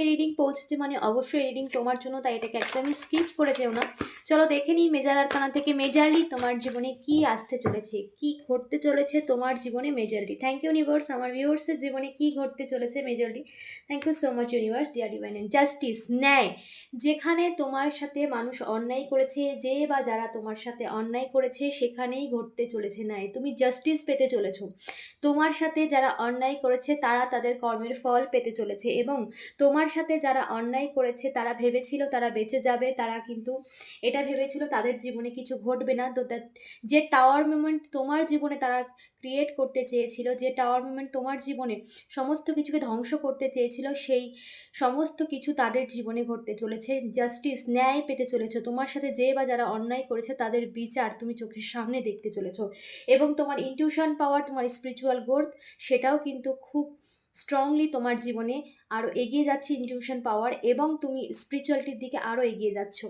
এই রিডিং পৌঁছেছে মানে অবশ্যই এই রিডিং তোমার জন্য, তাই এটাকে একদমই স্কিপ করে যেও না। চলো দেখে নিই মেজার আরকানা থেকে মেজরলি তোমার জীবনে কি আসতে চলেছে, কি ঘটতে চলেছে তোমার জীবনে মেজরলি। থ্যাংক ইউ ইউনিভার্স, আমার ভিউয়ার্সের জীবনে কি ঘটতে চলেছে majorly. Thank you so much universe, dear divine and justice, ন্যায়। যেখানে তোমার সাথে মানুষ অন্যায় করেছে, যে বা যারা তোমার সাথে অন্যায় করেছে, সেখানেই ঘটতে চলেছে ন্যায়। তুমি জাস্টিস পেতে চলেছো। তোমার সাথে যারা অন্যায় করেছে তারা তাদের কর্মের ফল পেতে চলেছে, এবং তোমার সাথে যারা অন্যায় করেছে তারা ভেবেছিল তারা বেঁচে যাবে, তারা কিন্তু এটা ভেবেছিল তাদের জীবনে কিছু ঘটবে না। তো যে টাওয়ার মুভমেন্ট তোমার জীবনে তারা ক্রিয়েট করতে চেয়েছিল, যে টাওয়ার মুভমেন্ট তোমার জীবনে সমস্ত কিছুকে ধ্বংস করতে চেয়েছিল, সেই সমস্ত কিছু তাদের জীবনে ঘটতে চলেছে। জাস্টিস, ন্যায় পেতে চলেছো। তোমার সাথে যে বা যারা অন্যায় করেছে তাদের বিচার তুমি চোখের সামনে দেখতে চলেছো, এবং তোমার ইনটিউশন পাওয়ার, তোমার স্পিরিচুয়াল গ্রোথ, সেটাও কিন্তু খুব স্ট্রংলি তোমার জীবনে আরও এগিয়ে যাচ্ছে ইনটিউশন পাওয়ার, এবং তুমি স্পিরিচুয়ালিটির দিকে আরও এগিয়ে যাচ্ছ।